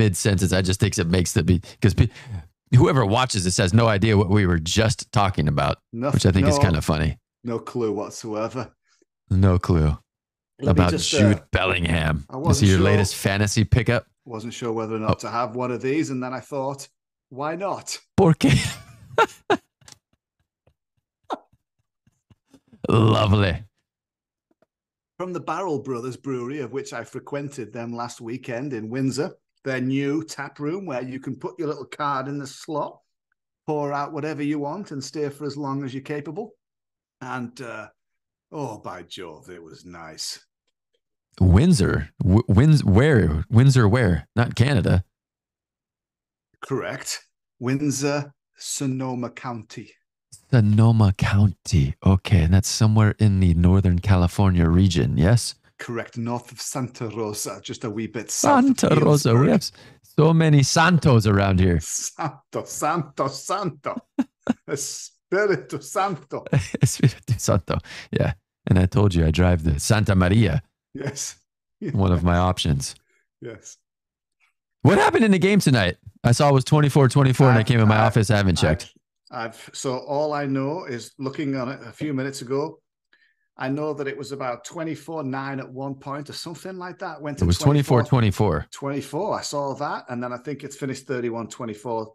mid-sentence. I just think it makes the because whoever watches this has no idea what we were just talking about, which I think is kind of funny. No clue whatsoever. No clue about Jude Bellingham. Is he your latest fantasy pickup? Wasn't sure whether or not to have one of these, and then I thought, why not? ¿Por qué? Lovely. From the Barrel Brothers Brewery, of which I frequented them last weekend in Windsor, their new tap room where you can put your little card in the slot, pour out whatever you want, and stay for as long as you're capable. And, by Jove, it was nice. Windsor? Where? Windsor where? Not Canada. Correct. Windsor, Sonoma County. Sonoma County. Okay, and that's somewhere in the Northern California region, yes? Correct. North of Santa Rosa, just a wee bit south. Santa Rosa. We have so many Santos around here. Santo. Espiritu Santo. Espiritu Santo. Yeah. And I told you I drive the Santa Maria. Yes. One of my options. Yes. What happened in the game tonight? I saw it was 24-24 and I came in my office. I haven't checked. So all I know is looking on it a few minutes ago, I know that it was about 24-9 at one point or something like that. It was 24-24. 24. I saw that. And then I think it's finished 31-24.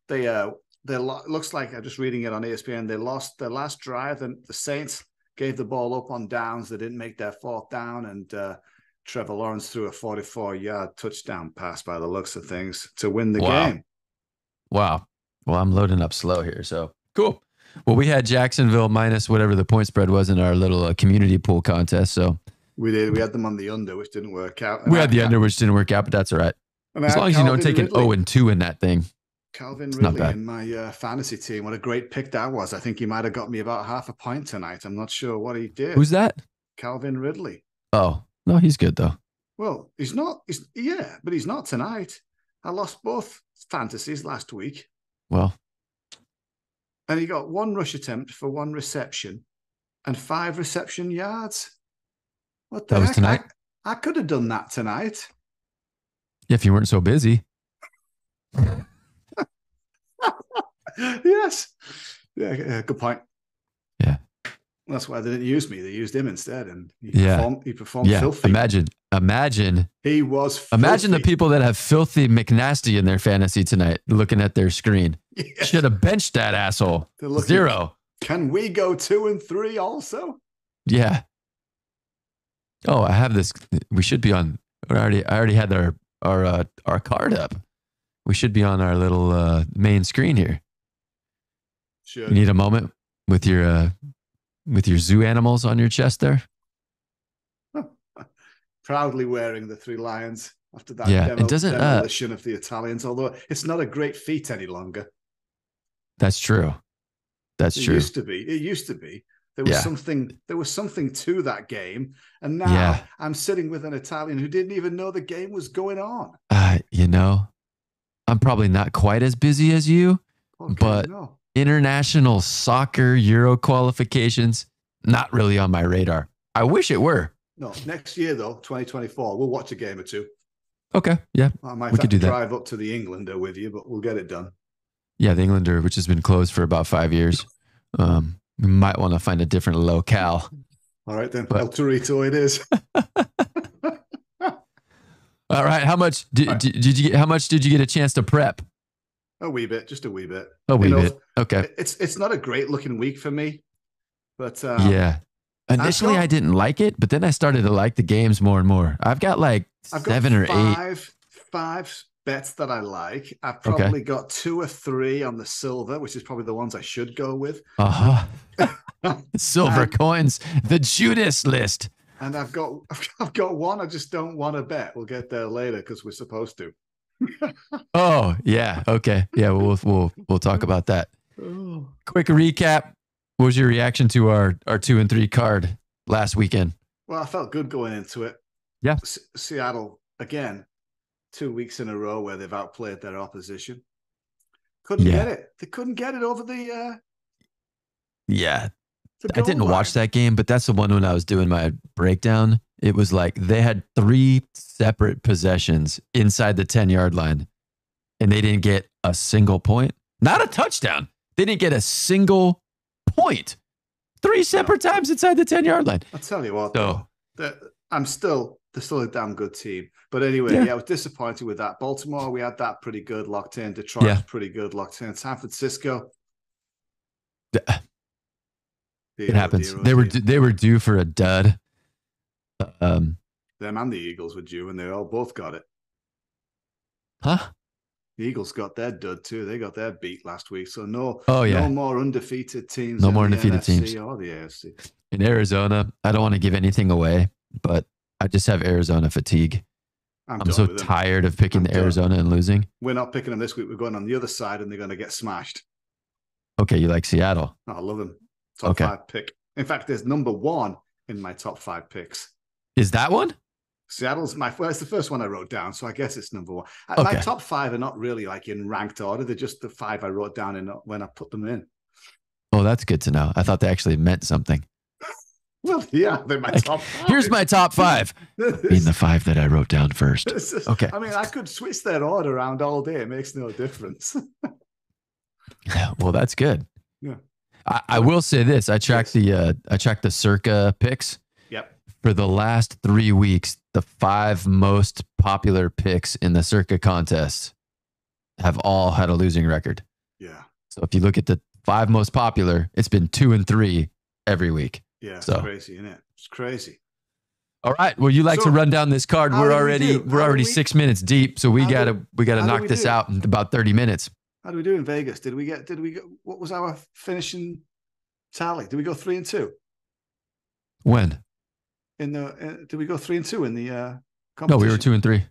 They looks like, I'm just reading it on ESPN, they lost their last drive. And the Saints gave the ball up on downs. They didn't make their fourth down. And Trevor Lawrence threw a 44-yard touchdown pass by the looks of things to win the game. Wow. Well, I'm loading up slow here. So cool. Well, we had Jacksonville minus whatever the point spread was in our little community pool contest. So we did. We had them on the under, which didn't work out. We had the under, which didn't work out, but that's all right. As long as you don't take an 0-2 in that thing. Calvin Ridley in my fantasy team. What a great pick that was. I think he might have got me about half a point tonight. I'm not sure what he did. Who's that? Calvin Ridley. Oh, no, he's good though. Well, he's not. But he's not tonight. I lost both fantasies last week. Well. And he got one rush attempt for one reception and 5 reception yards. What the heck? That was tonight? I could have done that tonight. Yeah, if you weren't so busy. Yes. Yeah, good point. Yeah. That's why they didn't use me. They used him instead. And he performed filthy. Imagine. He was filthy. Imagine the people that have Philthy McNasty in their fantasy tonight looking at their screen. Yes. Should have benched that asshole. 0. Can we go 2-3 also? Yeah. Oh, I have this. We should be on. I already had our card up. We should be on our little main screen here. Sure. You need a moment with your zoo animals on your chest there. Proudly wearing the 3 lions after that demolition of the Italians. Although it's not a great feat any longer. That's true. That's true. It used to be. There was something. There was something to that game, and now I'm sitting with an Italian who didn't even know the game was going on. I'm probably not quite as busy as you, but international soccer Euro qualifications not really on my radar. I wish it were. No, next year though, 2024, we'll watch a game or two. Okay, yeah, I might have to drive up to the Englander with you, but we'll get it done. Yeah, the Englander, which has been closed for about 5 years. We might want to find a different locale. All right then, El Torito it is. All right, how much did you get? How much did you get a chance to prep? A wee bit, just a wee bit. A wee bit. Okay. It's not a great looking week for me, but yeah. Initially, I didn't like it, but then I started to like the games more and more. I've got 7 or 8. 5 bets that I like. I've probably got 2 or 3 on the silver, which is probably the ones I should go with. Silver coins, the Judas list. And I've got one I just don't want to bet. We'll get there later because we're supposed to. Oh yeah, okay, yeah. We'll talk about that. Quick recap. What was your reaction to our 2 and 3 card last weekend? Well, I felt good going into it. Yeah. Seattle, again, 2 weeks in a row where they've outplayed their opposition. Couldn't get it. They couldn't get it over the... Yeah. I didn't watch that game, but that's the one when I was doing my breakdown. It was like they had 3 separate possessions inside the 10-yard line, and they didn't get a single point. Not a touchdown. They didn't get a single point. 3 separate times inside the 10-yard line. I'll tell you what, though, they're still a damn good team. But anyway, I was disappointed with that. Baltimore, we had that pretty good locked in. Detroit, pretty good locked in. San Francisco. It happens. They were due for a dud. Them and the Eagles were due, and they both got it. Huh? The Eagles got their dud too. They got their beat last week. So no more undefeated teams. No more undefeated teams. Or the AFC. In Arizona, I don't want to give anything away, but I just have Arizona fatigue. I'm so tired of picking Arizona and losing. We're not picking them this week. We're going on the other side, and they're going to get smashed. Okay, you like Seattle? I love them. Top 5 pick. In fact, there's number 1 in my top 5 picks. Is that one? Seattle's it's the first one I wrote down, so I guess it's number 1. My top 5 are not really like in ranked order. They're just the 5 I wrote down when I put them in. Oh, that's good to know. I thought they actually meant something. Well, yeah, they're my top 5. Here's my top 5. Being the 5 that I wrote down first. Okay. I mean, I could switch their order around all day. It makes no difference. Well, that's good. Yeah. I will say this. I tracked the Circa picks. Yep. For the last 3 weeks, the 5 most popular picks in the Circa contest have all had a losing record. Yeah. So if you look at the 5 most popular, it's been 2 and 3 every week. Yeah, it's crazy, isn't it? It's crazy. All right. Well, you like to run down this card. We're already 6 minutes deep, so we gotta knock this out in about 30 minutes. How do we do in Vegas? What was our finishing tally? Did we go 3 and 2? When? Did we go 3 and 2 in the competition? No, we were 2 and 3.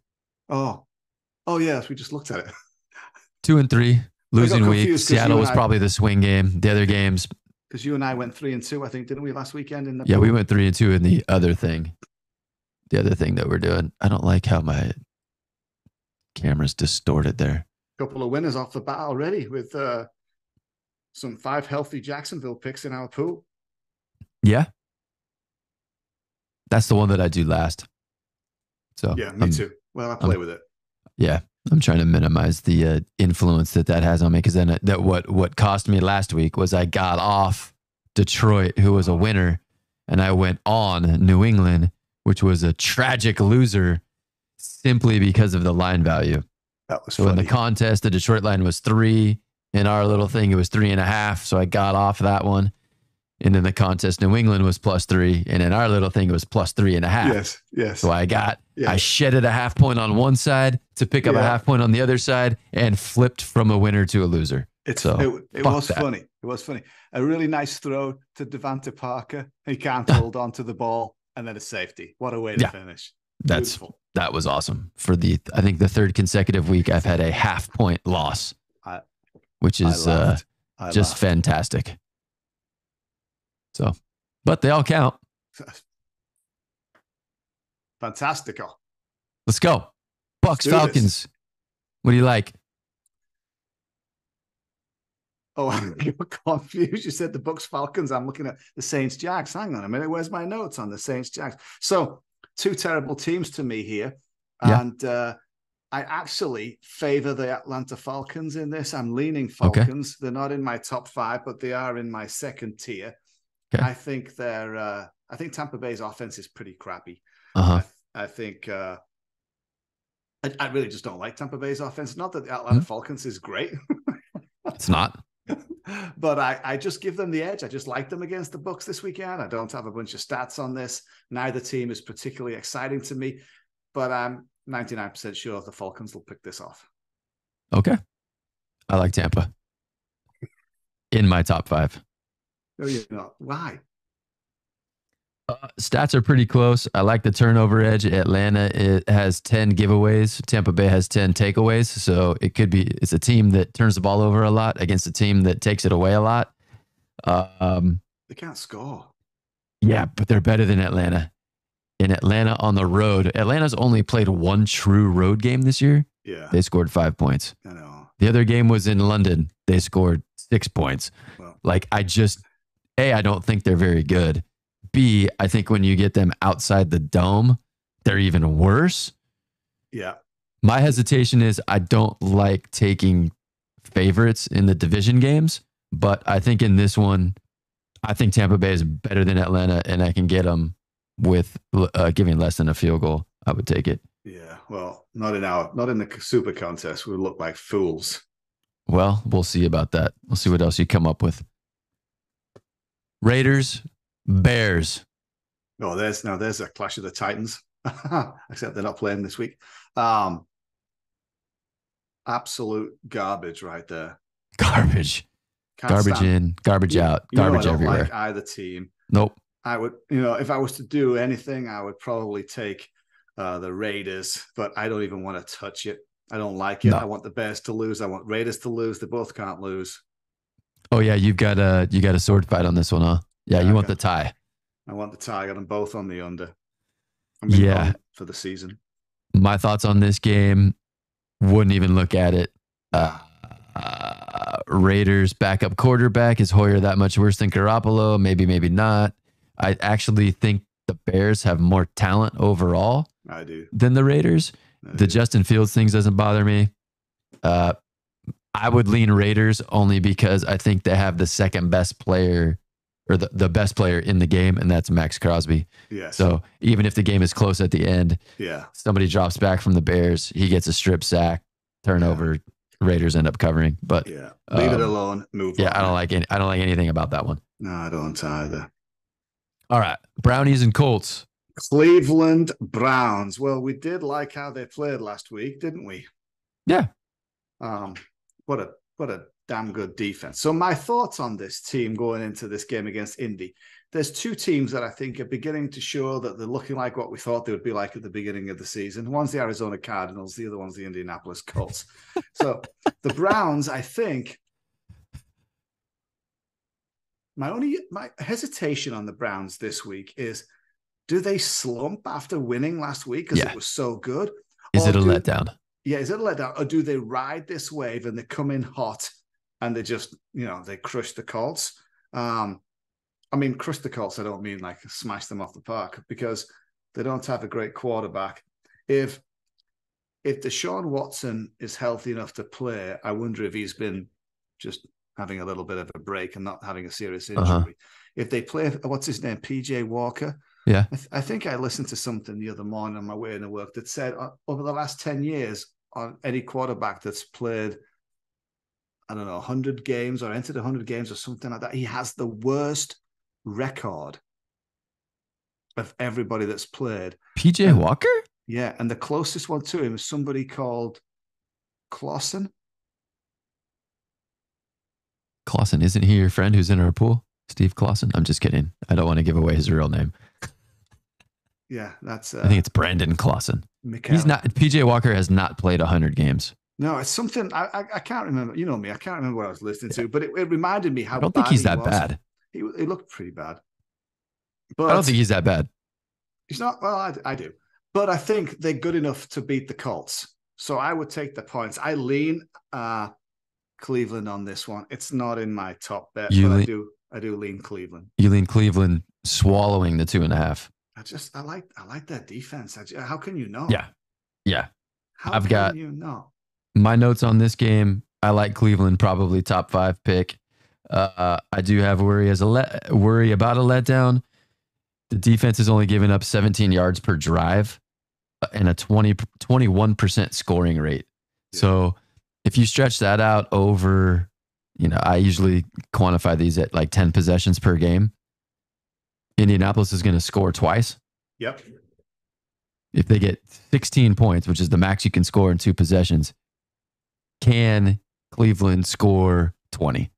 Oh yes, we just looked at it. 2 and 3, losing week. Seattle was probably the swing game. The other games, because you and I went 3 and 2, I think, didn't we, last weekend? We went 3 and 2 in the other thing. The other thing that we're doing. I don't like how my camera's distorted there. Couple of winners off the bat already with some 5 healthy Jacksonville picks in our pool. Yeah. That's the one that I do last. So yeah, me too. Well, I play with it. Yeah. I'm trying to minimize the influence that has on me, because then what cost me last week was I got off Detroit, who was a winner, and I went on New England, which was a tragic loser simply because of the line value. That was so funny. In the contest, the Detroit line was 3. In our little thing, it was 3.5. So I got off that one. And in the contest, New England was +3. And in our little thing, it was +3.5. Yes. So I shedded a half point on one side to pick up a half point on the other side, and flipped from a winner to a loser. It was funny. It was funny. A really nice throw to Devonta Parker. He can't hold on to the ball, and then a safety. What a way to finish. That was awesome. For I think the 3rd consecutive week, I've had a half-point loss, which is just fantastic. So, but they all count. Fantastical. Let's go. Bucks, Falcons. What do you like? Oh, I'm confused. You said the Bucks, Falcons. I'm looking at the Saints, Jags. Hang on a minute. Where's my notes on the Saints, Jags? So, 2 terrible teams to me here. And I actually favor the Atlanta Falcons in this. I'm leaning Falcons. Okay. They're not in my top 5, but they are in my 2nd tier. Okay. I think I think Tampa Bay's offense is pretty crappy. I think I really just don't like Tampa Bay's offense. Not that the Atlanta Falcons is great. It's not. But I just give them the edge. I just like them against the Bucks this weekend. I don't have a bunch of stats on this. Neither team is particularly exciting to me, but I'm 99% sure the Falcons will pick this off. Okay. I like Tampa in my top 5. No, you're not. Why? Stats are pretty close. I like the turnover edge. Atlanta has 10 giveaways. Tampa Bay has 10 takeaways. So it's a team that turns the ball over a lot against a team that takes it away a lot. They can't score. Yeah, but they're better than Atlanta. In Atlanta on the road, Atlanta's only played 1 true road game this year. Yeah. They scored 5 points. I know. The other game was in London. They scored 6 points. Well, A, I don't think they're very good. B, I think when you get them outside the dome, they're even worse. Yeah. My hesitation is I don't like taking favorites in the division games, but I think in this one, I think Tampa Bay is better than Atlanta, and I can get them with giving less than a field goal. I would take it. Yeah. Well, not in the super contest. We look like fools. Well, we'll see about that. We'll see what else you come up with. Raiders, Bears. Oh, there's a clash of the Titans. Except they're not playing this week. Absolute garbage right there. Garbage. Garbage in, garbage out, garbage everywhere. Like either team. Nope. I would, if I was to do anything, I would probably take the Raiders, but I don't even want to touch it. I don't like it. No. I want the Bears to lose. I want Raiders to lose. They both can't lose. Oh yeah, you got a sword fight on this one, huh? Yeah, you want the tie. I want the tie. I got them both on the under. Yeah, for the season. My thoughts on this game, wouldn't even look at it. Raiders backup quarterback, is Hoyer that much worse than Garoppolo? Maybe not. I actually think the Bears have more talent overall. I do. Than the Raiders. The Justin Fields things doesn't bother me. I would lean Raiders only because I think they have the second best player, or the best player in the game, and that's Max Crosby. Yes. So even if the game is close at the end, somebody drops back from the Bears, he gets a strip sack, turnover, Raiders end up covering. But leave it alone, move on. I don't like anything about that one. No, I don't either. All right, Brownies and Colts. Cleveland Browns. Well, we did like how they played last week, didn't we? Yeah. What a damn good defense. So my thoughts on this team going into this game against Indy. There's two teams that I think are beginning to show that they're looking like what we thought they would be like at the beginning of the season. One's the Arizona Cardinals, the other one's the Indianapolis Colts. So the Browns, I think, my hesitation on the Browns this week is, do they slump after winning last week because it was so good? Is it a letdown? Yeah, is it a letdown? Or do they ride this wave and they come in hot and they just, they crush the Colts? Crush the Colts, I don't mean like smash them off the park, because they don't have a great quarterback. If Deshaun Watson is healthy enough to play, I wonder if he's been just having a little bit of a break and not having a serious injury. If they play, what's his name, PJ Walker? Yeah. I think I listened to something the other morning on my way into work that said over the last 10 years, on any quarterback that's played, 100 games or entered 100 games or something like that, he has the worst record of everybody that's played. PJ Walker? Yeah, and the closest one to him is somebody called Clausen. Clausen, isn't he your friend who's in our pool? Steve Clausen? I'm just kidding. I don't want to give away his real name. Yeah, that's... I think it's Brandon Clausen. Mikhail. He's not... PJ Walker has not played 100 games. No, it's something... I can't remember. You know me. I can't remember what I was listening to, but it reminded me how bad I don't think he's that bad. He looked pretty bad. But I don't think he's that bad. He's not... Well, I do. But I think they're good enough to beat the Colts. So I would take the points. I lean Cleveland on this one. It's not in my top bet, but I do lean Cleveland. You lean Cleveland swallowing the 2.5. I like that defense. How can you not? Yeah. How can you not? My notes on this game. I like Cleveland, probably top 5 pick. I do have worry about a letdown. The defense is only giving up 17 yards per drive and a 21% scoring rate. Yeah. So if you stretch that out over, I usually quantify these at like 10 possessions per game. Indianapolis is going to score twice. Yep. If they get 16 points, which is the max you can score in 2 possessions, can Cleveland score 20?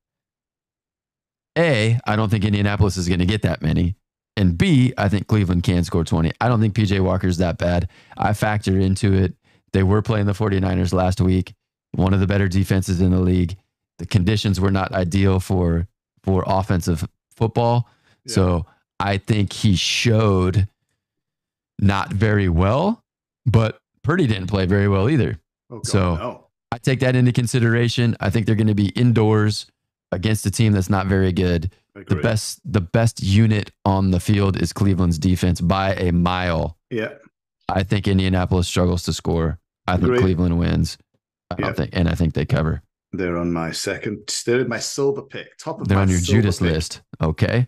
A, I don't think Indianapolis is going to get that many. And B, I think Cleveland can score 20. I don't think PJ Walker's that bad. I factor into it. They were playing the 49ers last week, one of the better defenses in the league. The conditions were not ideal for offensive football. Yeah. So I think he showed not very well, but Purdy didn't play very well either. Oh, God, no. I take that into consideration. I think they're going to be indoors against a team that's not very good. Agreed. The best unit on the field is Cleveland's defense by a mile. Yeah. I think Indianapolis struggles to score. I think Cleveland wins. I think they cover. They're on my they're my silver pick. They're on your Judas list. Okay.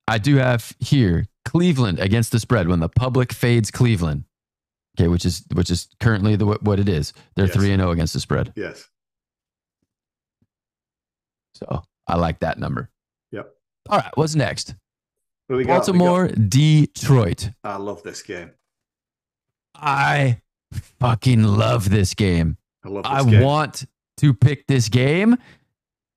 I do have here Cleveland against the spread when the public fades Cleveland. Okay, which is currently what it is. They're 3-0 against the spread. Yes. So I like that number. Yep. All right, what's next? What Baltimore, Detroit. I love this game. I fucking love this game. I want to pick this game.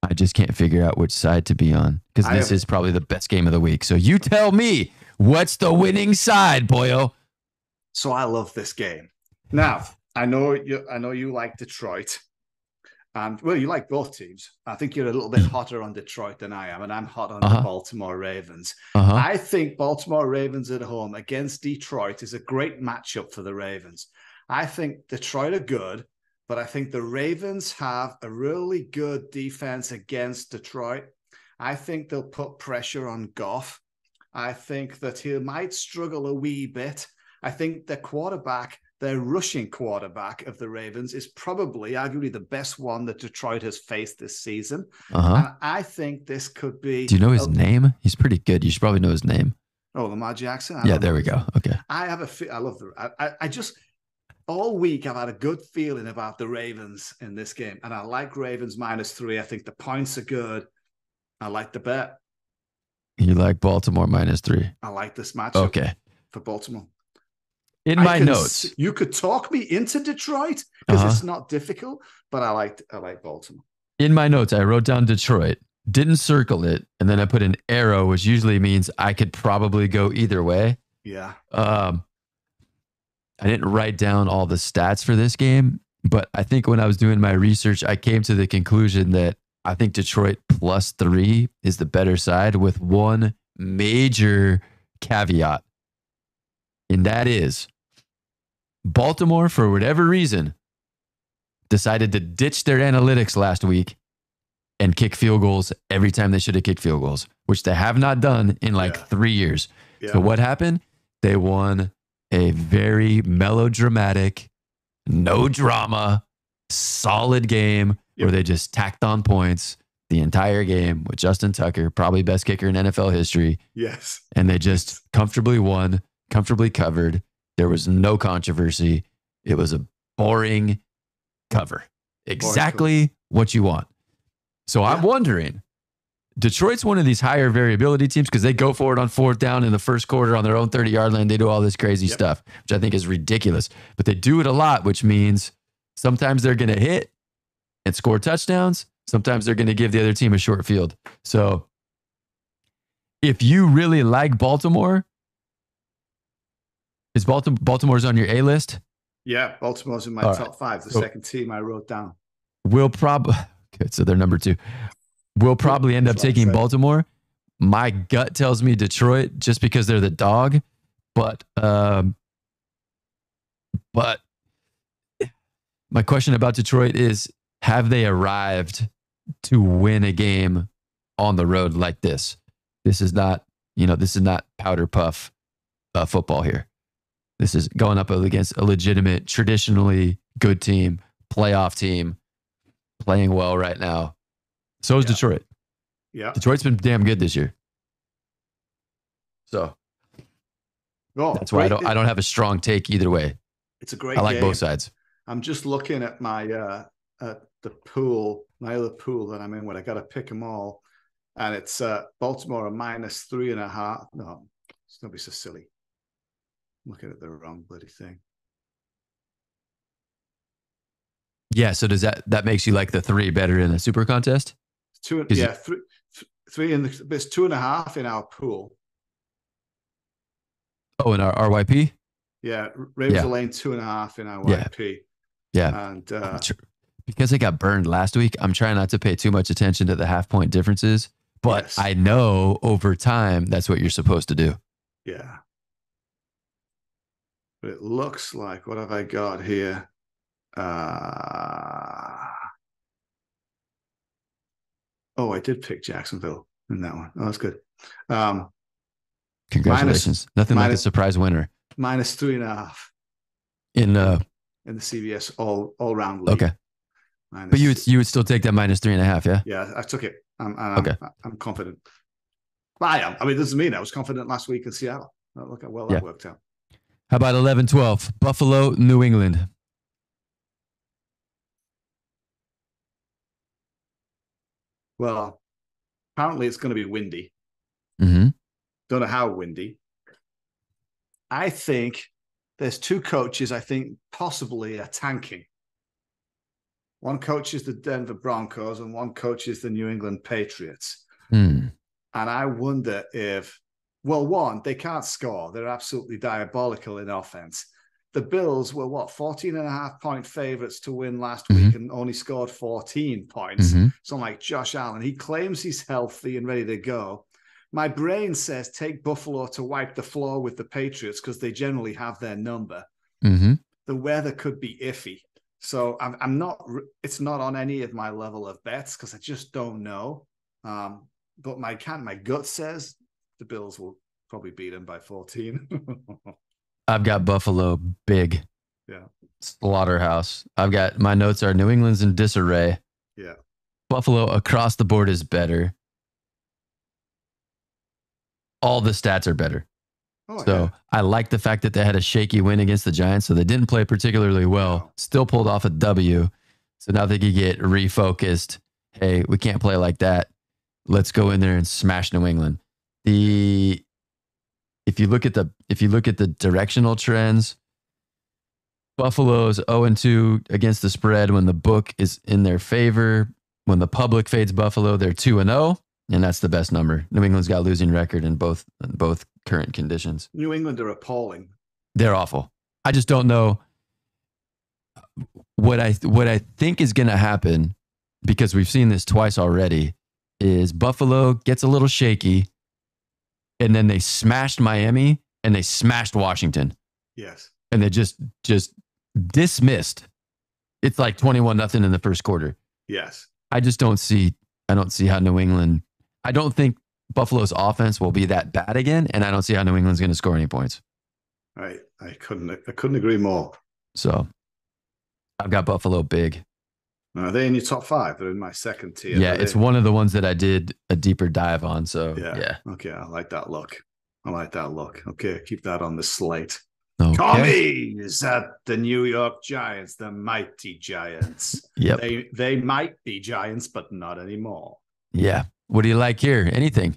I just can't figure out which side to be on because this is probably the best game of the week. So you tell me, what's the winning side, boyo? So I love this game. Now, I know you like Detroit. And well, you like both teams. I think you're a little bit hotter on Detroit than I am, and I'm hot on the Baltimore Ravens. I think Baltimore Ravens at home against Detroit is a great matchup for the Ravens. I think Detroit are good, but I think the Ravens have a really good defense against Detroit. I think they'll put pressure on Goff. I think that he might struggle a wee bit. I think their rushing quarterback of the Ravens is probably arguably the best one that Detroit has faced this season. And I think this could be... Do you know his name? He's pretty good. You should probably know his name. Oh, Lamar Jackson? Yeah, there we go. Okay. I love I just... All week, I've had a good feeling about the Ravens in this game. And I like Ravens -3. I think the points are good. I like the bet. You like Baltimore -3? I like this matchup. Okay. For Baltimore. In my notes, you could talk me into Detroit because it's not difficult, but I like Baltimore. In my notes, I wrote down Detroit, didn't circle it, and then I put an arrow, which usually means I could probably go either way. Yeah. I didn't write down all the stats for this game, but I think when I was doing my research, I came to the conclusion that I think Detroit +3 is the better side with one major caveat. And that is Baltimore, for whatever reason, decided to ditch their analytics last week and kick field goals every time they should have kicked field goals, which they have not done in 3 years. Yeah. So what happened? They won a very melodramatic, no drama, solid game where they just tacked on points the entire game with Justin Tucker, probably best kicker in NFL history. Yes. And they just comfortably won. Comfortably covered. There was no controversy. It was a boring cover. Exactly what you want. So I'm wondering, Detroit's one of these higher variability teams because they go for it on 4th down in the first quarter on their own 30-yard line. They do all this crazy stuff, which I think is ridiculous. But they do it a lot, which means sometimes they're going to hit and score touchdowns. Sometimes they're going to give the other team a short field. So if you really like Baltimore, is Baltimore's on your A list? Yeah, Baltimore's in my top 5. The second team I wrote down. We'll probably good. So they're number 2. We'll probably end up taking Baltimore. My gut tells me Detroit just because they're the dog, but my question about Detroit is: have they arrived to win a game on the road like this? This is not powder puff football here. This is going up against a legitimate, traditionally good team, playoff team, playing well right now. So is Detroit. Yeah. Detroit's been damn good this year. So that's why I don't have a strong take either way. It's a great game. I like both sides. I'm just looking at my at the pool, my other pool that I'm in where I got to pick them all. And it's Baltimore a -3.5. No, it's don't be so silly. I'm looking at the wrong bloody thing. Yeah, so does that makes you like the 3 better in the super contest? 3 in the there's 2.5 in our pool. Oh, in our RYP? Yeah, Ravens are laying 2.5 in our YP. Yeah. And because they got burned last week, I'm trying not to pay too much attention to the half-point differences, but I know over time that's what you're supposed to do. Yeah. But it looks like, what have I got here? Oh, I did pick Jacksonville in that one. Oh, that's good. Congratulations. Nothing like a surprise winner. Minus 3.5 in the CBS all round league. Okay. But you would still take that minus 3.5, yeah? Yeah, I took it. Okay. I'm confident. I am. I mean, this doesn't mean I was confident last week in Seattle. Look how well that worked out. How about 11-12? Buffalo, New England. Well, apparently it's going to be windy. Mm-hmm. Don't know how windy. I think there's two coaches I think possibly are tanking. One coach is the Denver Broncos and one coach is the New England Patriots. Mm. And I wonder if, well, one, they can't score. They're absolutely diabolical in offense. The Bills were, 14.5-point favorites to win last week and only scored 14 points. So I'm like, Josh Allen, he claims he's healthy and ready to go. My brain says take Buffalo to wipe the floor with the Patriots because they generally have their number. The weather could be iffy. So I'm not, it's not on any of my level of bets because I just don't know. But my gut says the Bills will probably beat them by 14. I've got Buffalo big. Yeah. Slaughterhouse. I've got, my notes are New England's in disarray. Yeah. Buffalo across the board is better. All the stats are better. I like the fact that they had a shaky win against the Giants. So they didn't play particularly well. Still pulled off a W. So now they could get refocused. Hey, we can't play like that. Let's go in there and smash New England. If you look at the directional trends, Buffalo's 0-2 against the spread when the book is in their favor. When the public fades Buffalo, they're 2-0, and that's the best number. New England's got a losing record in both current conditions. New England are appalling. They're awful. I just don't know what I think is going to happen, because we've seen this twice already, is Buffalo gets a little shaky, and then they smashed Miami and they smashed Washington. Yes. And they just dismissed. It's like 21-0 in the first quarter. Yes. I don't see how New England, I don't think Buffalo's offense will be that bad again, and I don't see how New England's going to score any points. I couldn't agree more. So I've got Buffalo big. Are they in your top 5? They're in my second tier. Yeah, it's one of the ones that I did a deeper dive on. So yeah. Okay, I like that look. Okay, keep that on the slate. Okay. Commies at the New York Giants, the mighty Giants. Yep. They might be Giants, but not anymore. Yeah. What do you like here? Anything?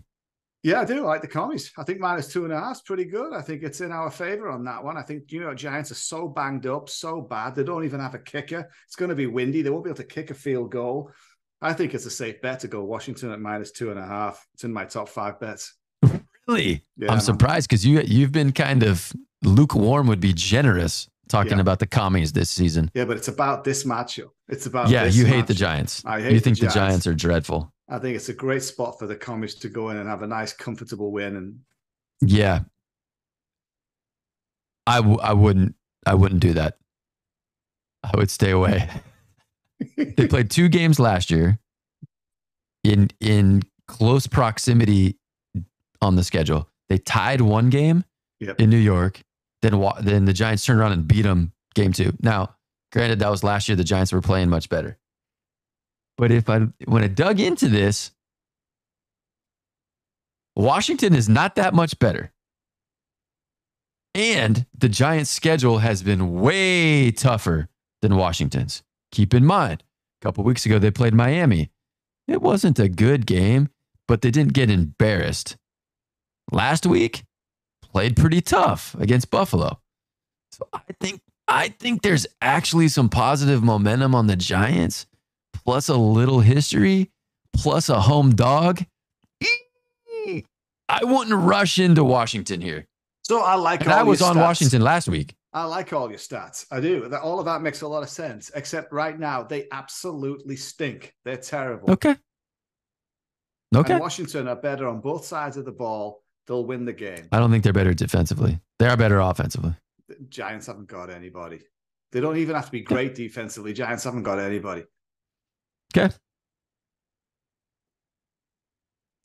Yeah, I do. I like the commies. I think minus 2.5 is pretty good. I think it's in our favor on that one. I think New York Giants are so banged up, so bad. They don't even have a kicker. It's going to be windy. They won't be able to kick a field goal. I think it's a safe bet to go Washington at minus 2.5. It's in my top 5 bets. Really? Yeah, I'm surprised because you've been kind of lukewarm, would be generous, talking about the commies this season. Yeah, but it's about this matchup. It's about you hate the Giants. You think the Giants are dreadful. I think it's a great spot for the commies to go in and have a nice, comfortable win. And yeah, I wouldn't do that. I would stay away. They played 2 games last year in close proximity on the schedule. They tied 1 game in New York. Then the Giants turned around and beat them game 2. Now, granted, that was last year. The Giants were playing much better. But when I dug into this, Washington is not that much better. And the Giants' schedule has been way tougher than Washington's. Keep in mind, a couple weeks ago, they played Miami. It wasn't a good game, but they didn't get embarrassed. Last week, played pretty tough against Buffalo. So I think there's actually some positive momentum on the Giants, plus a little history, plus a home dog. I wouldn't rush into Washington here. So I like and all I was your on stats. Washington last week. I like all your stats. I do. All of that makes a lot of sense, except right now, they absolutely stink. They're terrible. Okay. And Washington are better on both sides of the ball. They'll win the game. I don't think they're better defensively. They are better offensively. The Giants haven't got anybody. They don't even have to be great defensively. Giants haven't got anybody. Okay.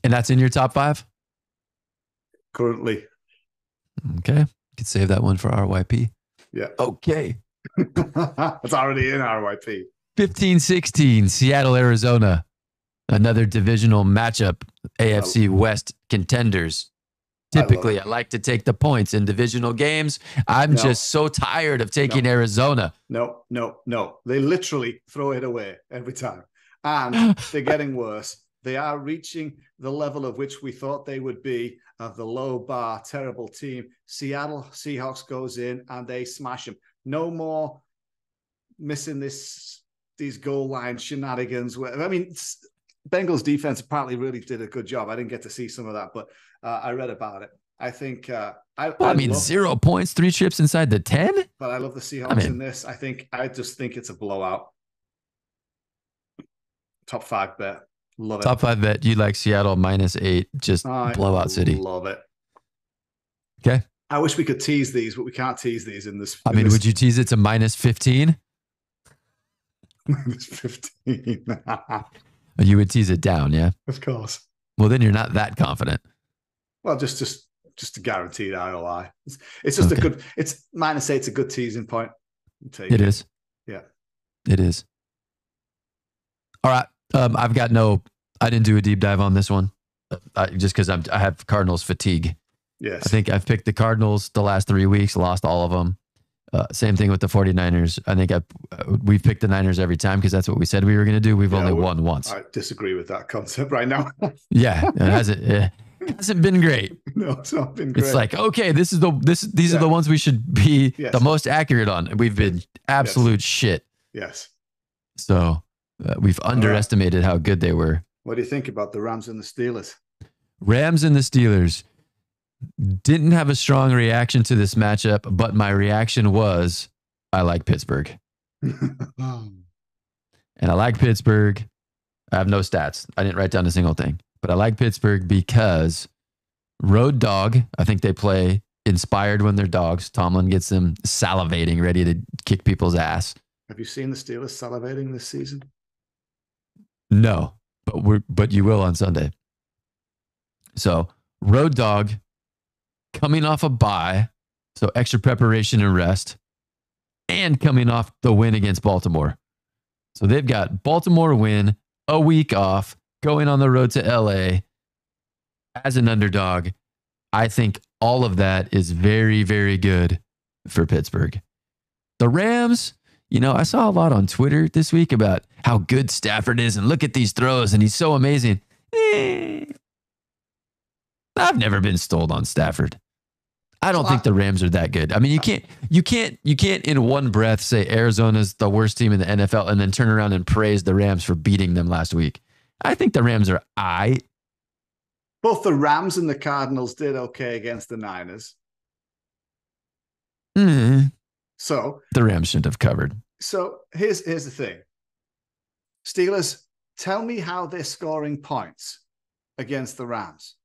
And that's in your top 5? Currently. Okay. You could save that one for RYP. Yeah. Okay. It's already in RYP. 15-16, Seattle, Arizona. Another divisional matchup. AFC West contenders. Typically, I like to take the points in divisional games. I'm just so tired of taking Arizona. No. They literally throw it away every time. And they're getting worse. They are reaching the level of which we thought they would be, of the low bar, terrible team. Seattle Seahawks goes in and they smash them. No more missing these goal line shenanigans. I mean, Bengals defense apparently really did a good job. I didn't get to see some of that, but I read about it. I think I mean 0 points, 3 trips inside the 10. But I love the Seahawks in this. I just think it's a blowout. Top 5 bet. Love it. Top 5 bet. You like Seattle -8, just blowout city. Love it. Okay. I wish we could tease these, but we can't tease these in this. I mean, would you tease it to -15? -15. You would tease it down, yeah? Of course. Well, then you're not that confident. Well, just to guarantee ROI. It's just a good. It's -8. It's a good teasing point. It is. Yeah. It is. All right. I didn't do a deep dive on this one, just because I have Cardinals fatigue. Yes. I think I've picked the Cardinals the last 3 weeks, lost all of them. Same thing with the 49ers. I think we've picked the Niners every time because that's what we said we were going to do. We've only won once. I disagree with that concept right now. Yeah. It hasn't been great. No, it's not been great. It's like, okay, these are the ones we should be the most accurate on. We've been absolute shit. Yes. So we've underestimated how good they were. What do you think about the Rams and the Steelers? Rams and the Steelers. Didn't have a strong reaction to this matchup, but my reaction was, I like Pittsburgh. And I like Pittsburgh. I have no stats. I didn't write down a single thing. But I like Pittsburgh because road dog, I think they play inspired when they're dogs. Tomlin gets them salivating, ready to kick people's ass. Have you seen the Steelers salivating this season? No, but you will on Sunday. So road dog, coming off a bye, so extra preparation and rest, and coming off the win against Baltimore. So they've got Baltimore win, a week off, going on the road to LA as an underdog. I think all of that is very, very good for Pittsburgh. The Rams, I saw a lot on Twitter this week about how good Stafford is and look at these throws and he's so amazing. I've never been stoled on Stafford. I don't think the Rams are that good. I mean, you can't in one breath say Arizona's the worst team in the NFL and then turn around and praise the Rams for beating them last week. I think the Rams are Both the Rams and the Cardinals did okay against the Niners. So the Rams shouldn't have covered. So here's the thing. Steelers, tell me how they're scoring points against the Rams.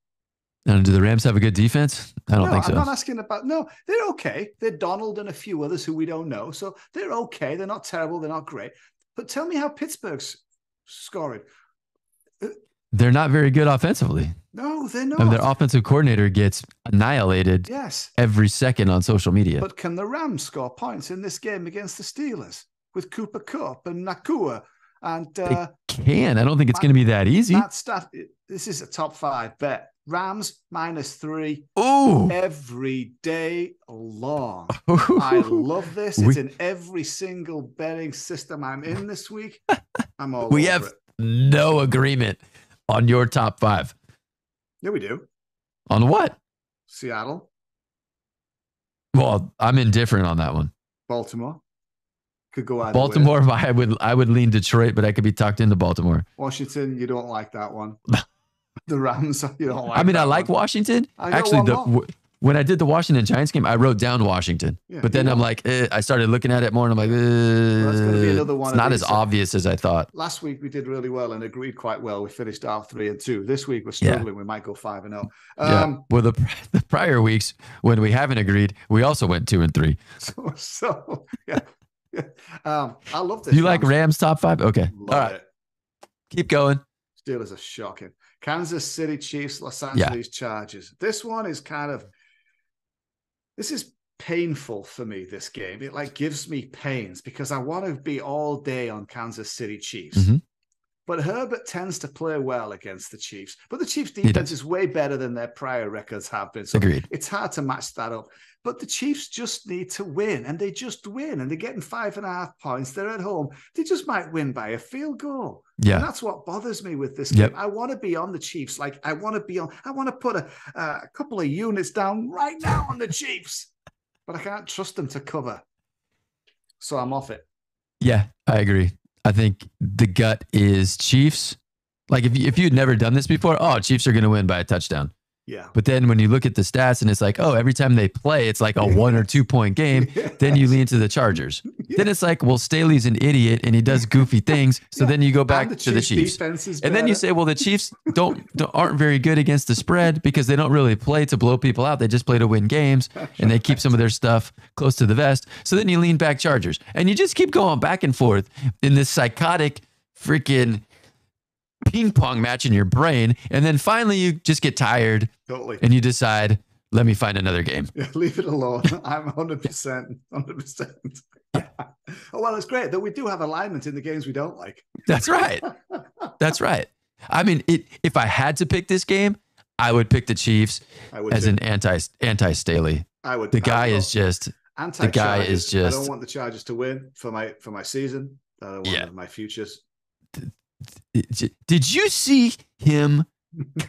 And do the Rams have a good defense? I don't think so. I'm not asking about. No, they're okay. They're Donald and a few others who we don't know. So they're okay. They're not terrible. They're not great. But tell me how Pittsburgh's scoring. They're not very good offensively. No, they're not. I mean, their offensive coordinator gets annihilated every second on social media. But can the Rams score points in this game against the Steelers with Cooper Kupp and Nakua? And they can. I don't think it's going to be that easy. This is a top 5 bet. Rams -3. Ooh. Every day long. I love this. It's in every single betting system I'm in this week. I'm all we over have it. No agreement on your top 5. Yeah, we do. On what? Seattle. Well, I'm indifferent on that one. Baltimore. Could go either Baltimore, way. I would lean Detroit, but I could be tucked into Baltimore. Washington, you don't like that one. The Rams, you don't like. I mean, I like Washington. Actually, when I did the Washington Giants game, I wrote down Washington. Yeah, but then I'm like, I started looking at it more, and I'm like, that's going to be another one. It's not as obvious as I thought. Last week we did really well and agreed quite well. We finished out 3-2. This week we're struggling. Yeah. We might go 5-0. Well, the prior weeks when we haven't agreed, we also went 2-3. So yeah. I love this. You like Rams top 5? Okay. Love it. Keep going. Steelers are shocking. Kansas City Chiefs, Los Yeah. Angeles Chargers. This one is this is painful for me, this game. It like gives me pains because I want to be all day on Kansas City Chiefs. Mm-hmm. But Herbert tends to play well against the Chiefs. But the Chiefs' defense is way better than their prior records have been. So Agreed. It's hard to match that up. But the Chiefs just need to win, and they just win. And they're getting 5.5 points. They're at home. They just might win by a field goal. Yeah. And that's what bothers me with this game. I want to be on the Chiefs. Like, I want to put a couple of units down right now on the Chiefs. But I can't trust them to cover. So I'm off it. Yeah, I agree. I think the gut is Chiefs. Like if you'd never done this before, Chiefs are going to win by a touchdown. Yeah. But then when you look at the stats and it's like, every time they play, it's like a 1 or 2 point game. Then you lean to the Chargers. Then it's like, well, Staley's an idiot and he does goofy things. So then you go back to the Chiefs. And then you say, well, the Chiefs aren't very good against the spread because they don't really play to blow people out. They just play to win games and they keep some of their stuff close to the vest. So then you lean back Chargers and you just keep going back and forth in this psychotic freaking ping pong match in your brain, and then finally you just get tired and you decide, let me find another game. Yeah, leave it alone. I'm 100%. Yeah. Oh, well, it's great that we do have alignment in the games we don't like. That's right. That's right. I mean, if I had to pick this game, I would pick the Chiefs as an anti-Staley. I would. The guy is just. I don't want the Chargers to win for my season. I don't want my futures. Did you see him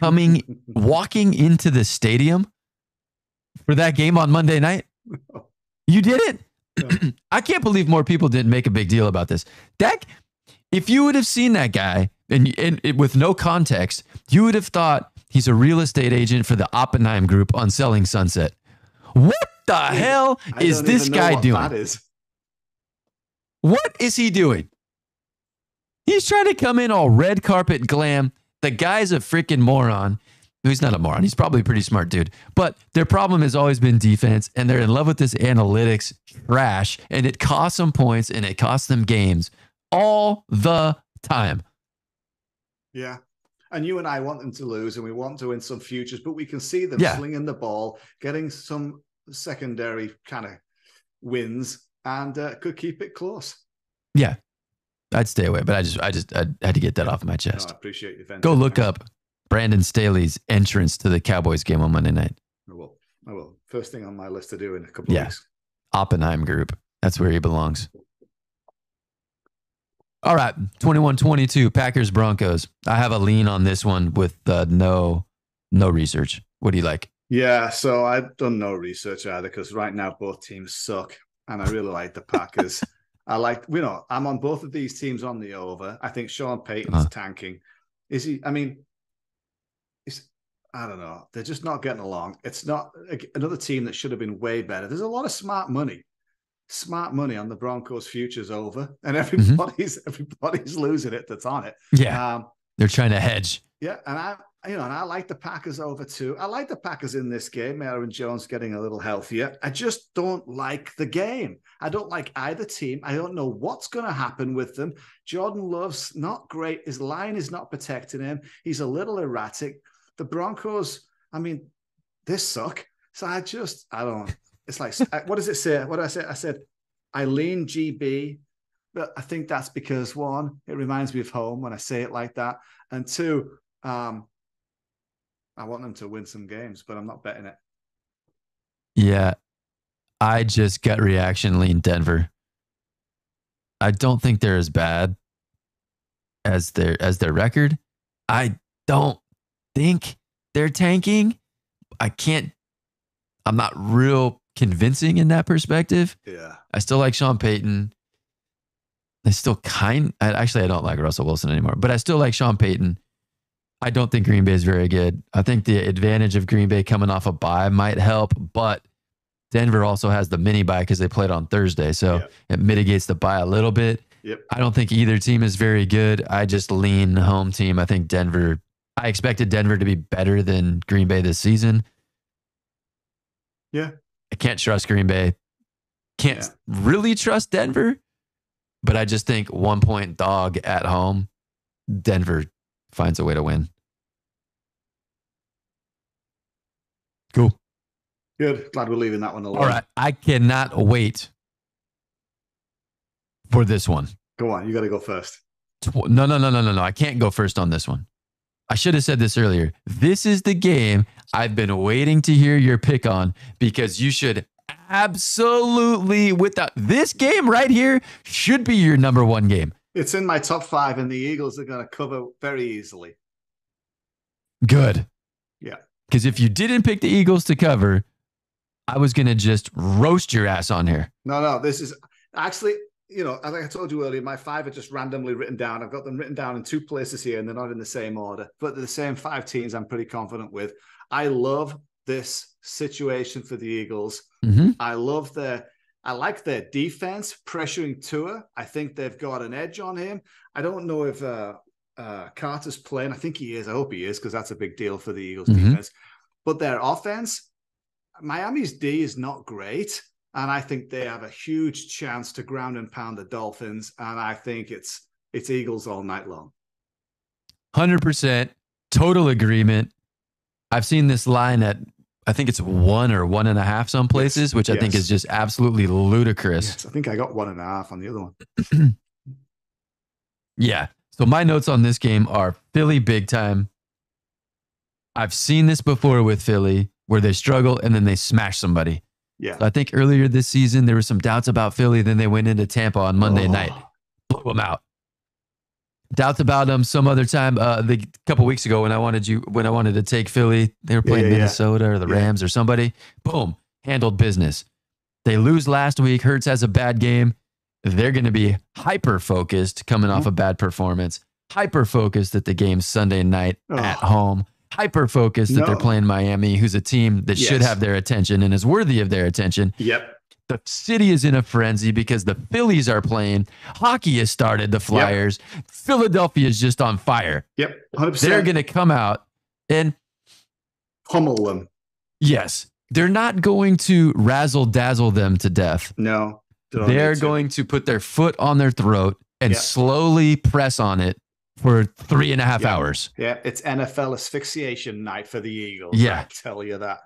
walking into the stadium for that game on Monday night? No. You didn't? No. I can't believe more people didn't make a big deal about this. If you would have seen that guy and with no context, you would have thought he's a real estate agent for the Oppenheim Group on Selling Sunset. What the hell is this guy doing? What is he doing? He's trying to come in all red carpet glam. The guy's a freaking moron. He's not a moron. He's probably a pretty smart dude. But their problem has always been defense, and they're in love with this analytics trash, and it costs them points, and it costs them games all the time. Yeah. And you and I want them to lose, and we want to win some futures, but we can see them slinging the ball, getting some secondary kind of wins, and could keep it close. Yeah. I'd stay away, but I had to get that off my chest. No, I appreciate you. Go look up Brandon Staley's entrance to the Cowboys game on Monday night. I will. First thing on my list to do in a couple of weeks. Oppenheim Group. That's where he belongs. All right. 21-22, Packers Broncos. I have a lean on this one with no research. What do you like? Yeah, so I've done no research either because right now both teams suck, and I really like the Packers. I'm on both of these teams on the over. I think Sean Payton's tanking. Is he? I mean, I don't know. They're just not getting along. It's not another team that should have been way better. There's a lot of smart money on the Broncos futures over, and everybody's losing it that's on it. Yeah, they're trying to hedge. Yeah, and I like the Packers over too. I like the Packers in this game. Aaron Jones getting a little healthier. I just don't like the game. I don't like either team. I don't know what's going to happen with them. Jordan Love's not great. His line is not protecting him. He's a little erratic. The Broncos, I mean, they suck. So I don't. It's like, what does it say? What did I say? I said, I lean GB, but I think that's because one, it reminds me of home when I say it like that. And two, I want them to win some games, but I'm not betting it. Yeah. I just gut reaction lean Denver. I don't think they're as bad as their record. I don't think they're tanking. I'm not real convincing in that perspective. Yeah. I still like Sean Payton. I don't like Russell Wilson anymore, but I still like Sean Payton. I don't think Green Bay is very good. I think the advantage of Green Bay coming off a bye might help, but Denver also has the mini bye because they played on Thursday, so it mitigates the bye a little bit. Yep. I don't think either team is very good. I just lean home team. I think Denver. I expected Denver to be better than Green Bay this season. Yeah. I can't trust Green Bay. Can't really trust Denver, but I just think 1 point dog at home, Denver finds a way to win. Cool. Good. Glad we're leaving that one alone. All right. I cannot wait for this one. Go on. You got to go first. No. I can't go first on this one. I should have said this earlier. This is the game I've been waiting to hear your pick on, because you should absolutely, without this game right here, should be your number one game. It's in my top 5, and the Eagles are going to cover very easily. Good. Yeah. Because if you didn't pick the Eagles to cover, I was going to just roast your ass on here. No. This is actually, as I told you earlier, my 5 are just randomly written down. I've got them written down in 2 places here, and they're not in the same order, but they're the same 5 teams I'm pretty confident with. I love this situation for the Eagles. Mm-hmm. I like their defense pressuring Tua. I think they've got an edge on him. I don't know if Carter's playing. I think he is. I hope he is, because that's a big deal for the Eagles defense. But their offense, Miami's D is not great. And I think they have a huge chance to ground and pound the Dolphins. And I think it's Eagles all night long. 100%. Total agreement. I've seen this line at, I think it's 1 or 1.5 some places, which I think is just absolutely ludicrous. Yes, I think I got 1.5 on the other one. Yeah. So my notes on this game are Philly big time. I've seen this before with Philly, where they struggle and then they smash somebody. Yeah. So I think earlier this season, there were some doubts about Philly. Then they went into Tampa on Monday night, blew them out. Doubts about them some other time. A couple weeks ago when I wanted to take Philly, they were playing Minnesota or the Rams or somebody. Boom, handled business. They lose last week. Hurts has a bad game. They're going to be hyper focused coming off a bad performance. Hyper focused at the game Sunday night at home. Hyper focused that they're playing Miami, who's a team that should have their attention and is worthy of their attention. Yep. The city is in a frenzy because the Phillies are playing. Hockey has started. The Flyers. Yep. Philadelphia is just on fire. Yep. 100%. They're going to come out and pummel them. Yes. They're not going to razzle dazzle them to death. No. They're going to put their foot on their throat and slowly press on it for 3.5 hours. Yeah, it's NFL asphyxiation night for the Eagles. Yeah. I tell you that.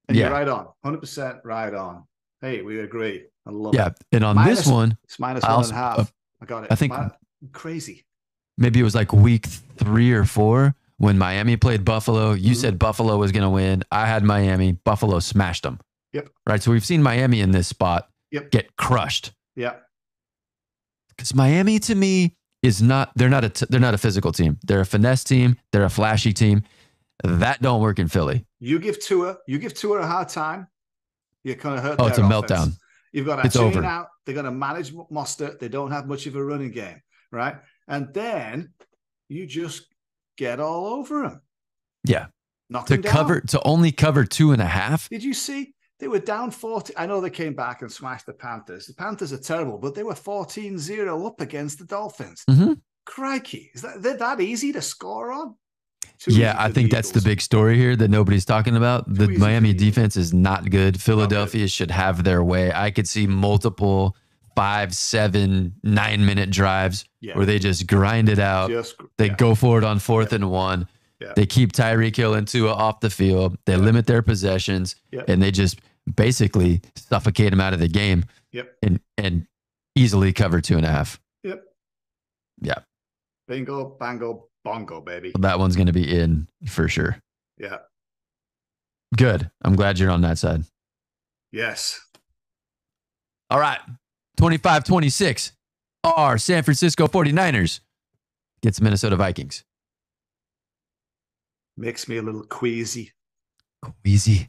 And you're right on. 100% right on. Hey, we agree. I love it. Yeah, and on this one, it's -1.5. I got it. I think crazy. Maybe it was like week 3 or 4 when Miami played Buffalo. You said Buffalo was going to win. I had Miami. Buffalo smashed them. Yep. Right, so we've seen Miami in this spot get crushed. Yeah. Because Miami, to me, is not. They're not a physical team. They're a finesse team. They're a flashy team. That don't work in Philly. You give Tua a hard time, you're going to hurt. Oh, it's a meltdown. You've got to tune out. They're going to manage Mostert. They don't have much of a running game, right? And then you just get all over them. Yeah. Knock them down. To only cover 2.5. Did you see? They were down 40. I know they came back and smashed the Panthers. The Panthers are terrible, but they were 14-0 up against the Dolphins. Mm-hmm. Crikey. They're that easy to score on? Yeah, I think that's the big story here that nobody's talking about. The Miami defense is not good. Philadelphia should have their way. I could see multiple 5, 7, 9-minute drives where they just grind it out. They go for it on 4th and 1. Yeah. They keep Tyreek Hill and Tua off the field. They limit their possessions, and they just basically suffocate them out of the game and easily cover 2.5. Yep. Yeah. Bingo, bango, bongo, baby. That one's going to be in for sure. Yeah. Good. I'm glad you're on that side. Yes. All right. 25-26. Our San Francisco 49ers gets Minnesota Vikings. Makes me a little queasy. Queasy.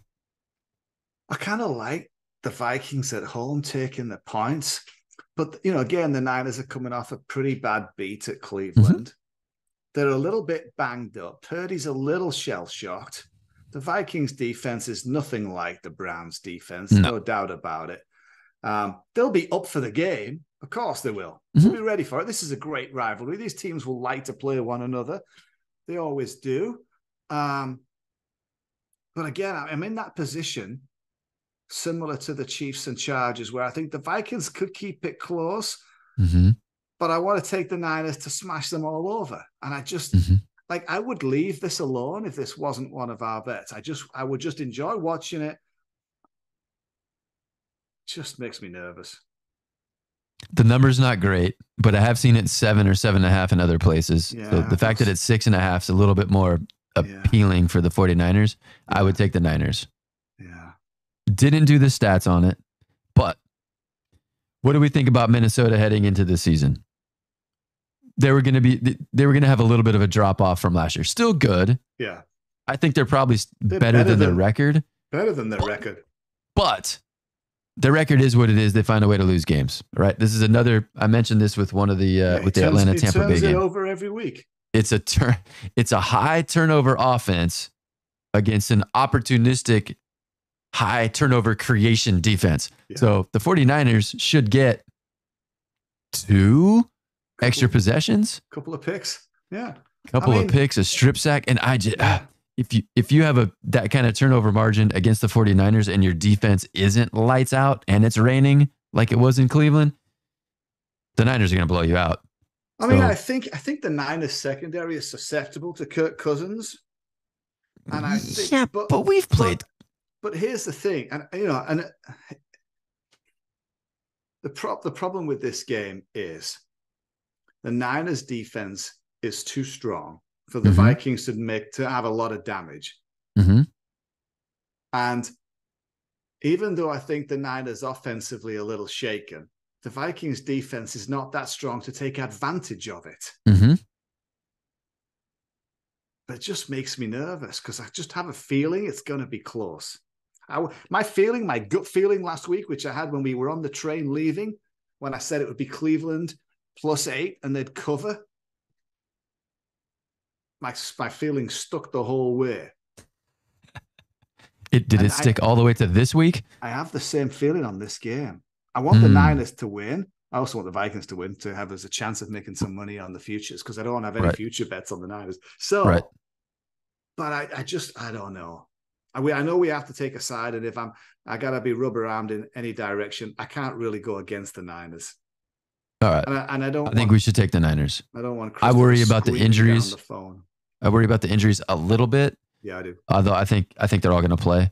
I kind of like the Vikings at home taking the points. But, again, the Niners are coming off a pretty bad beat at Cleveland. Mm-hmm. They're a little bit banged up. Purdy's a little shell-shocked. The Vikings defense is nothing like the Browns defense. No doubt about it. They'll be up for the game. Of course they will. Mm-hmm. So be ready for it. This is a great rivalry. These teams will like to play one another. They always do. But again, I'm in that position similar to the Chiefs and Chargers where I think the Vikings could keep it close, but I want to take the Niners to smash them all over. And like I would leave this alone if this wasn't one of our bets. I would just enjoy watching it. Just makes me nervous. The number's not great, but I have seen it 7 or 7.5 in other places. Yeah, so the fact that it's 6.5 is a little bit more appealing for the 49ers. Yeah. I would take the Niners. Yeah. Didn't do the stats on it, but what do we think about Minnesota heading into the season? They were going to have a little bit of a drop off from last year. Still good. Yeah. I think they're probably better than their record. Better than their record. But their record is what it is. They find a way to lose games, right? This is another. I mentioned this with one of the with the Atlanta Tampa Bay game. It over every week. It's a high turnover offense against an opportunistic high turnover creation defense. Yeah. So the 49ers should get 2 extra possessions, couple of picks, couple of picks, a strip sack, and if you have that kind of turnover margin against the 49ers and your defense isn't lights out and it's raining like it was in Cleveland, the Niners are going to blow you out. I mean, I think the Niners secondary is susceptible to Kirk Cousins, and I think, but we've played. But here's the thing, and the problem with this game is the Niners defense is too strong for the Vikings to have a lot of damage. Mm-hmm. And even though I think the Niners offensively a little shaken, the Vikings defense is not that strong to take advantage of it. Mm-hmm. But it just makes me nervous because I just have a feeling it's going to be close. My gut feeling last week, which I had when we were on the train leaving, when I said it would be Cleveland +8 and they'd cover, my feeling stuck the whole way. Did it stick all the way to this week? I have the same feeling on this game. I want the Niners to win. I also want the Vikings to win to have us a chance of making some money on the futures because I don't have any future bets on the Niners. So, but I don't know. I know we have to take a side, and if I gotta be rubber armed in any direction, I can't really go against the Niners. All right, and I don't. I think we should take the Niners. I don't want. I worry about the injuries. I worry about the injuries a little bit. Yeah, I do. Although I think they're all going to play.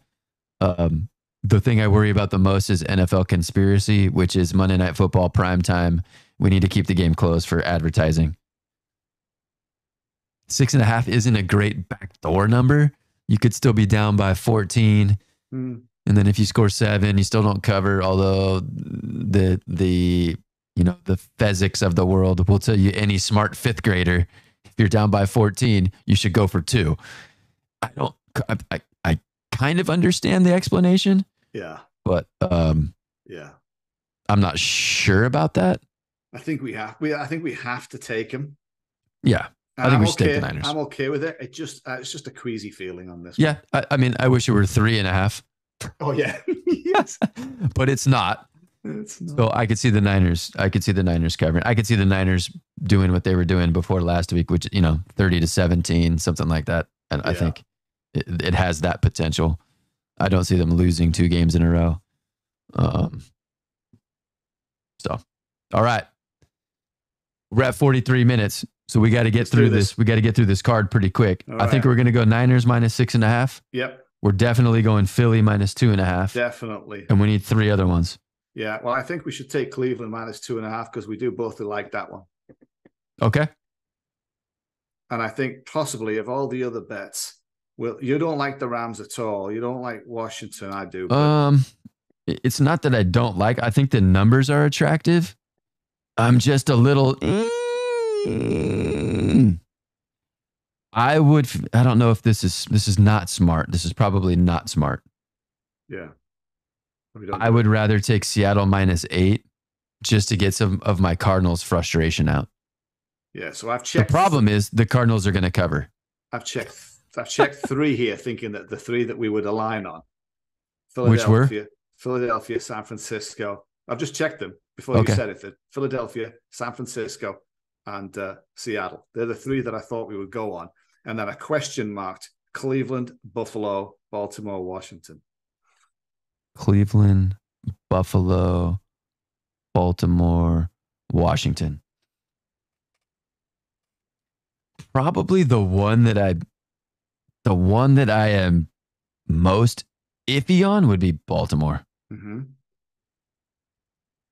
The thing I worry about the most is NFL conspiracy, which is Monday Night Football prime time. We need to keep the game closed for advertising. 6.5 isn't a great backdoor number. You could still be down by 14. And then if you score 7, you still don't cover. Although the Fezziks of the world will tell you any smart 5th grader, if you're down by 14, you should go for 2. I kind of understand the explanation. Yeah. But I'm not sure about that. I think we have to take him. Yeah. I think we should take the Niners. I'm okay with it. It's just a queasy feeling on this. Yeah. I mean, I wish it were 3.5. Oh yeah. Yes. But it's not. It's not. So I could see the Niners. I could see the Niners covering. I could see the Niners doing what they were doing before last week, which 30-17, something like that. And I think it has that potential. I don't see them losing 2 games in a row. So, all right. We're at 43 minutes, so we got to get through this. We got to get through this card pretty quick. I think we're going to go Niners -6.5. Yep. We're definitely going Philly -2.5. Definitely. And we need 3 other ones. Yeah. Well, I think we should take Cleveland -2.5 because we do both like that one. Okay. And I think possibly of all the other bets, you don't like the Rams at all. You don't like Washington. I do. But... It's not that I don't like. I think the numbers are attractive. I'm just a little. I don't know if this is not smart. This is probably not smart. Yeah. I would rather take Seattle -8 just to get some of my Cardinals frustration out. Yeah. So I've checked. The problem is the Cardinals are going to cover. I've checked 3 here, thinking that the 3 that we would align on. Which were? Philadelphia, San Francisco. I've just checked them before you said it. Philadelphia, San Francisco, and Seattle. They're the 3 that I thought we would go on. And then I question marked Cleveland, Buffalo, Baltimore, Washington. Cleveland, Buffalo, Baltimore, Washington. Probably the one that I am most iffy on would be Baltimore. Mm-hmm.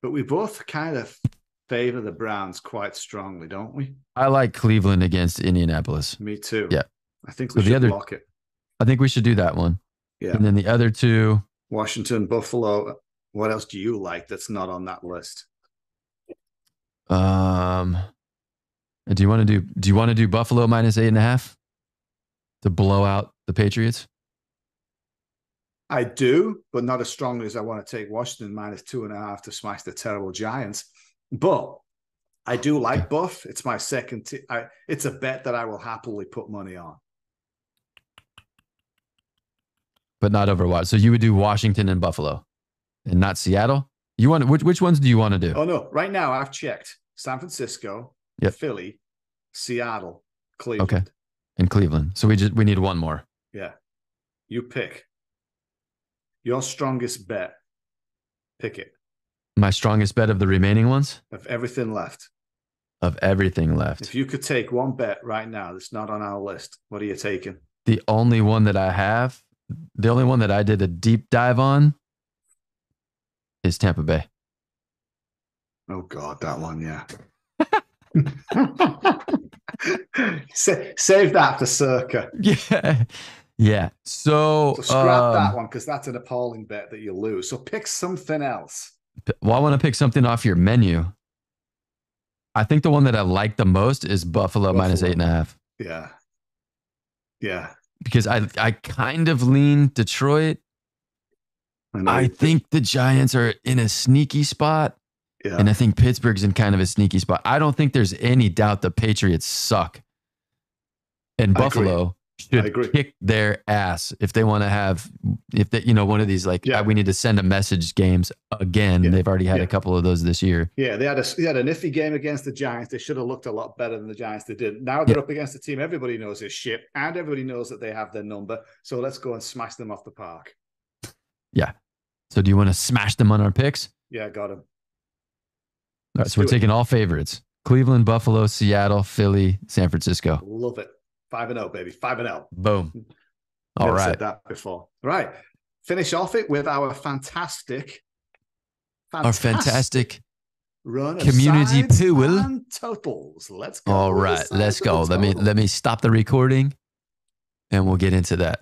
But we both kind of favor the Browns quite strongly, don't we? I like Cleveland against Indianapolis. Me too. Yeah. I think we should block it. I think we should do that one. Yeah. And then the other two. Washington, Buffalo. What else do you like that's not on that list? Do you want to do Buffalo minus 8.5 to blow out the Patriots? I do, but not as strongly as I want to take Washington minus 2.5 to smash the terrible Giants. But I do like Buff. It's my second. It's a bet that I will happily put money on. But not Overwatch. So you would do Washington and Buffalo, and not Seattle. You want which ones do you want to do? Oh no! Right now I've checked San Francisco, Philly, Seattle, Cleveland. Okay, and Cleveland. So we need one more. Yeah, you pick your strongest bet. Pick it. My strongest bet of the remaining ones? Of everything left. Of everything left. If you could take one bet right now that's not on our list, what are you taking? The only one that I have, the only one that I did a deep dive on is Tampa Bay. Oh, God, that one, yeah. Save that for Circa. Yeah. Yeah. So scrap that one because that's an appalling bet that you'll lose. So pick something else. Well, I want to pick something off your menu. I think the one that I like the most is Buffalo. minus 8.5. Yeah. Yeah. Because I kind of lean Detroit. I think the Giants are in a sneaky spot. Yeah. And I think Pittsburgh's in kind of a sneaky spot. I don't think there's any doubt the Patriots suck. And Buffalo should kick their ass if they want to have, if they, one of these we need to send a message games again. They've already had a couple of those this year. Yeah, they had an iffy game against the Giants. They should have looked a lot better than the Giants. They did. Now they're up against a team everybody knows is shit, and everybody knows that they have their number. So let's go and smash them off the park. Yeah. So do you want to smash them on our picks? Yeah, got them. All right, so we're taking all favorites: Cleveland, Buffalo, Seattle, Philly, San Francisco. Love it. 5-0, baby. 5-0. Boom. All Never right. said that before. Right. Finish off it with our fantastic run of community pool and totals. Let's go. All right, let's go. Let me stop the recording, and we'll get into that.